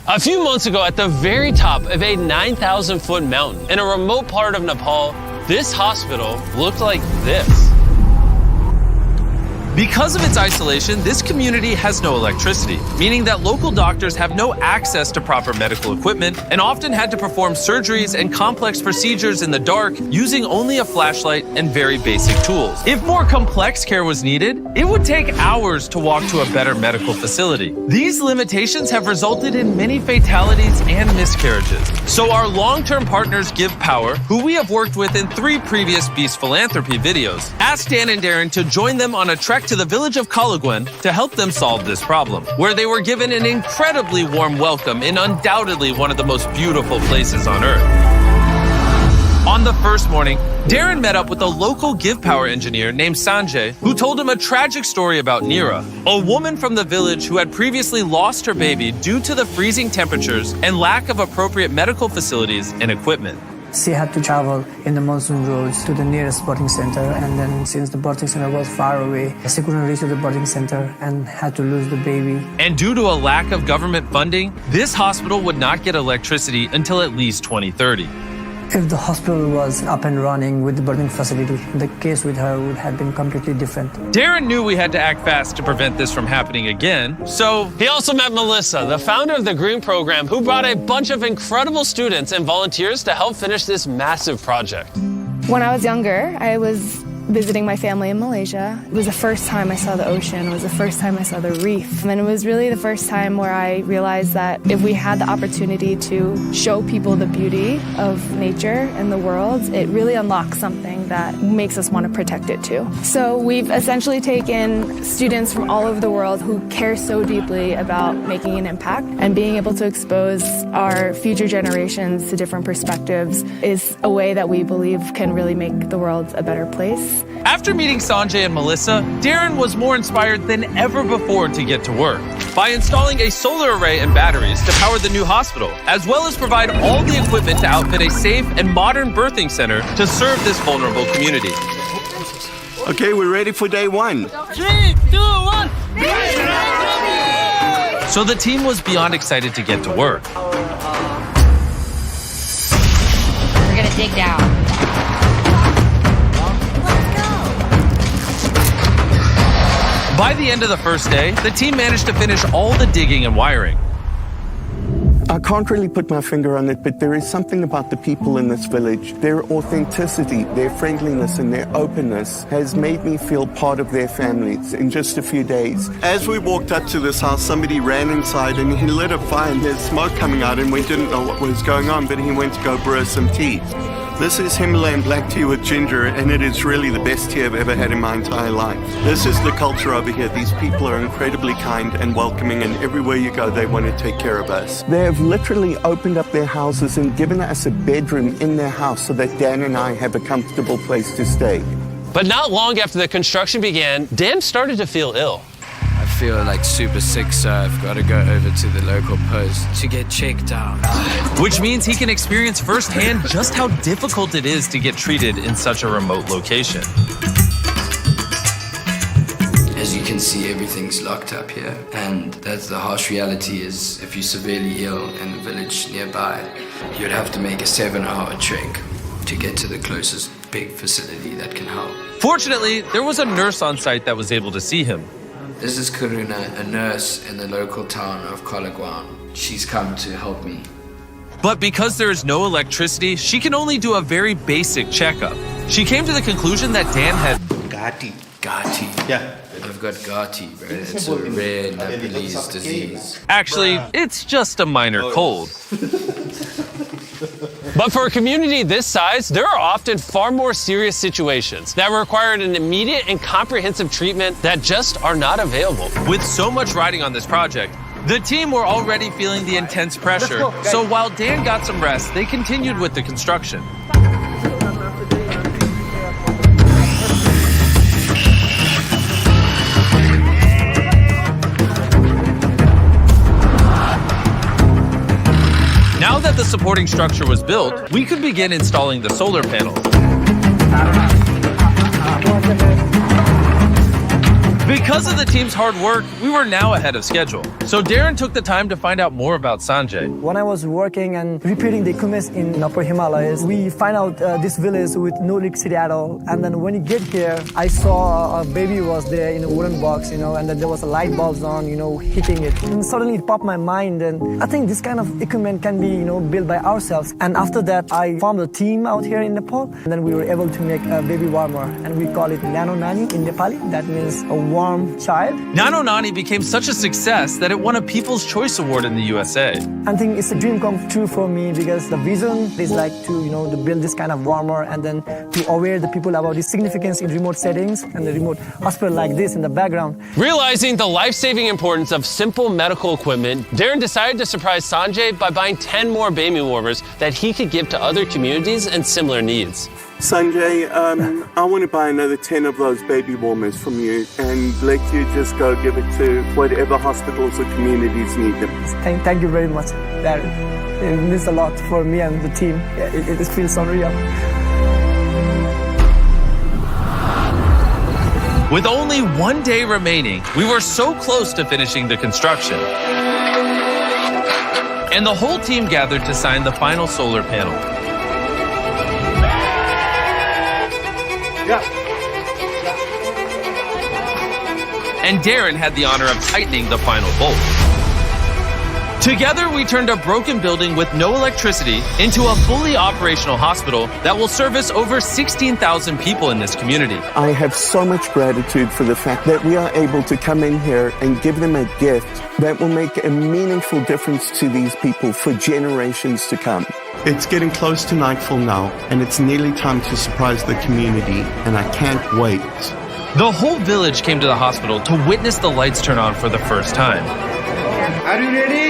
A few months ago, at the very top of a 9,000-foot mountain in a remote part of Nepal, this hospital looked like this. Because of its isolation, this community has no electricity, meaning that local doctors have no access to proper medical equipment and often had to perform surgeries and complex procedures in the dark using only a flashlight and very basic tools. If more complex care was needed, it would take hours to walk to a better medical facility. These limitations have resulted in many fatalities and miscarriages. So our long-term partners Give Power, who we have worked with in 3 previous Beast philanthropy videos, asked Dan and Darren to join them on a trek to the village of Kalagwen to help them solve this problem, where they were given an incredibly warm welcome in undoubtedly one of the most beautiful places on Earth. On the first morning, Darren met up with a local Give Power engineer named Sanjay, who told him a tragic story about Neera, a woman from the village who had previously lost her baby due to the freezing temperatures and lack of appropriate medical facilities and equipment. She had to travel in the monsoon roads to the nearest birthing center, and then since the birthing center was far away, she couldn't reach the birthing center and had to lose the baby. And due to a lack of government funding, this hospital would not get electricity until at least 2030. If the hospital was up and running with the birthing facility, the case with her would have been completely different. Darren knew we had to act fast to prevent this from happening again, so he also met Melissa, the founder of the Green Program, who brought a bunch of incredible students and volunteers to help finish this massive project. When I was younger, I was visiting my family in Malaysia. It was the first time I saw the ocean. It was the first time I saw the reef. And it was really the first time where I realized that if we had the opportunity to show people the beauty of nature and the world, it really unlocks something that makes us want to protect it too. So we've essentially taken students from all over the world who care so deeply about making an impact, and being able to expose our future generations to different perspectives is a way that we believe can really make the world a better place. After meeting Sanjay and Melissa, Darren was more inspired than ever before to get to work by installing a solar array and batteries to power the new hospital, as well as provide all the equipment to outfit a safe and modern birthing center to serve this vulnerable community. Okay, we're ready for day 1. 3, 2, 1. So the team was beyond excited to get to work. We're gonna dig down. By the end of the first day, the team managed to finish all the digging and wiring. I can't really put my finger on it, but there is something about the people in this village. Their authenticity, their friendliness, and their openness has made me feel part of their families in just a few days. As we walked up to this house, somebody ran inside and he lit a fire and there's smoke coming out, and we didn't know what was going on, but he went to go brew some tea. This is Himalayan black tea with ginger, and it is really the best tea I've ever had in my entire life. This is the culture over here. These people are incredibly kind and welcoming, and everywhere you go, they want to take care of us. They have literally opened up their houses and given us a bedroom in their house so that Dan and I have a comfortable place to stay. But not long after the construction began, Dan started to feel ill. I feel like super sick, so I've got to go over to the local post to get checked out. Which means he can experience firsthand just how difficult it is to get treated in such a remote location. As you can see, everything's locked up here, and that's the harsh reality. Is if you're severely ill in the village nearby, you'd have to make a 7-hour trek to get to the closest big facility that can help. Fortunately, there was a nurse on site that was able to see him. This is Karuna, a nurse in the local town of Kalagwan. She's come to help me. But because there is no electricity, she can only do a very basic checkup. She came to the conclusion that Dan had Gati. Gati. Yeah. I've got Gati, bro. It's a rare Nepalese disease. Actually, it's just a minor cold. But for a community this size, there are often far more serious situations that require an immediate and comprehensive treatment that just are not available. With so much riding on this project, the team were already feeling the intense pressure. So while Dan got some rest, they continued with the construction. Now that the supporting structure was built, we could begin installing the solar panels. Because of the team's hard work, we were now ahead of schedule. So Darren took the time to find out more about Sanjay. When I was working and repairing the equipment in Upper Himalayas, we find out this village with no electricity at all. And then when you get here, I saw a baby was there in a wooden box, and then there was a light bulbs on, hitting it. And suddenly it popped my mind, and I think this kind of equipment can be, built by ourselves. And after that, I formed a team out here in Nepal, and then we were able to make a baby warmer, and we call it Nano Nani in Nepali. That means a warm child. Nano Nani became such a success that it won a People's Choice Award in the USA. I think it's a dream come true for me because the vision is like to build this kind of warmer and then to aware the people about the significance in remote settings and the remote hospital like this in the background. Realizing the life-saving importance of simple medical equipment, Darren decided to surprise Sanjay by buying 10 more baby warmers that he could give to other communities in similar needs. Sanjay, I want to buy another 10 of those baby warmers from you and let you just go give it to whatever hospitals or communities need them. Thank you very much, Darren. It means a lot for me and the team. It feels unreal. With only 1 day remaining, we were so close to finishing the construction. And the whole team gathered to sign the final solar panel. And Darren had the honor of tightening the final bolt. Together, we turned a broken building with no electricity into a fully operational hospital that will service over 16,000 people in this community. I have so much gratitude for the fact that we are able to come in here and give them a gift that will make a meaningful difference to these people for generations to come. It's getting close to nightfall now, and it's nearly time to surprise the community, and I can't wait. The whole village came to the hospital to witness the lights turn on for the first time. Are you ready?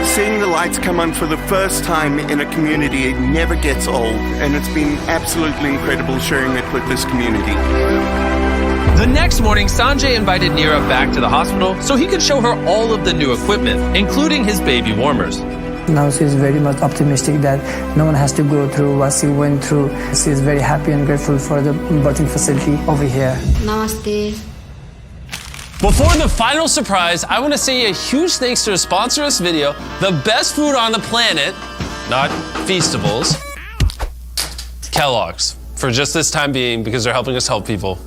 Seeing the lights come on for the first time in a community, it never gets old, and it's been absolutely incredible sharing it with this community. The next morning, Sanjay invited Neera back to the hospital so he could show her all of the new equipment, including his baby warmers. Now she's very much optimistic that no one has to go through what she went through. She's very happy and grateful for the birthing facility over here. Namaste. Before the final surprise, I want to say a huge thanks to a sponsor of this video, the best food on the planet, not Feastables, Kellogg's, for just this time being because they're helping us help people.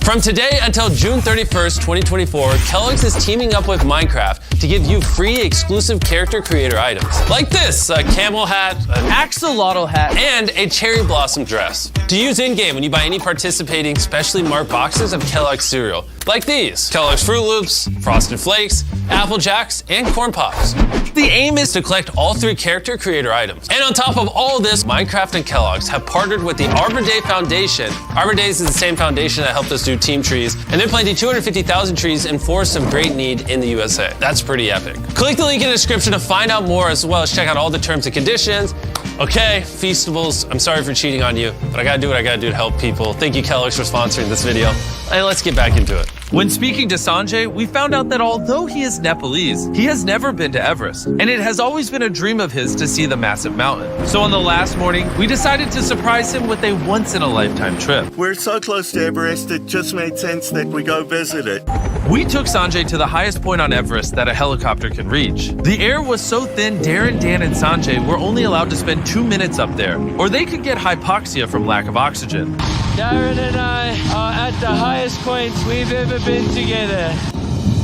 From today until June 31st, 2024, Kellogg's is teaming up with Minecraft to give you free exclusive character creator items. Like this, a camel hat, an axolotl hat, and a cherry blossom dress. To use in-game when you buy any participating specially marked boxes of Kellogg's cereal. Like these, Kellogg's Fruit Loops, Frosted Flakes, Apple Jacks, and Corn Pops. The aim is to collect all 3 character creator items. And on top of all this, Minecraft and Kellogg's have partnered with the Arbor Day Foundation. Arbor Days is the same foundation that helped us do team trees, and they're planting 250,000 trees in forests of great need in the USA. That's pretty epic. Click the link in the description to find out more, as well as check out all the terms and conditions. Okay, Feastables, I'm sorry for cheating on you, but I gotta do what I gotta do to help people. Thank you, Kellogg's, for sponsoring this video. And let's get back into it. When speaking to Sanjay, we found out that although he is Nepalese, he has never been to Everest, and it has always been a dream of his to see the massive mountain. So on the last morning, we decided to surprise him with a once-in-a-lifetime trip. We're so close to Everest, it just made sense that we go visit it. We took Sanjay to the highest point on Everest that a helicopter can reach. The air was so thin, Darren, Dan, and Sanjay were only allowed to spend 2 minutes up there, or they could get hypoxia from lack of oxygen. Darren and I are at the highest points we've ever been together.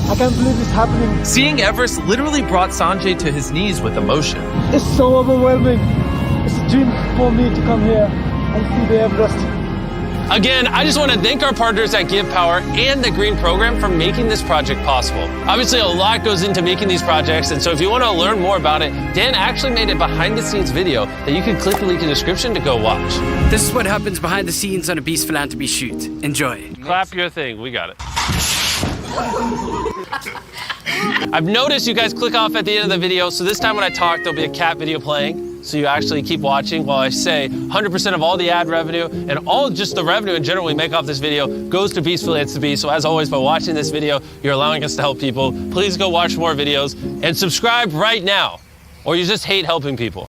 I can't believe it's happening. Seeing Everest literally brought Sanjay to his knees with emotion. It's so overwhelming. It's a dream for me to come here and see the Everest. Again, I just want to thank our partners at Give Power and the Green Program for making this project possible. Obviously, a lot goes into making these projects, and so if you want to learn more about it, Dan actually made a behind-the-scenes video that you can click the link in the description to go watch. This is what happens behind the scenes on a Beast philanthropy shoot. Enjoy. Clap your thing, we got it. I've noticed you guys click off at the end of the video, so this time when I talk, there'll be a cat video playing. so you actually keep watching while I say 100% of all the ad revenue and all just the revenue in general we make off this video goes to Beast Affiliates to Be. So as always, by watching this video, you're allowing us to help people. Please go watch more videos and subscribe right now, or you just hate helping people.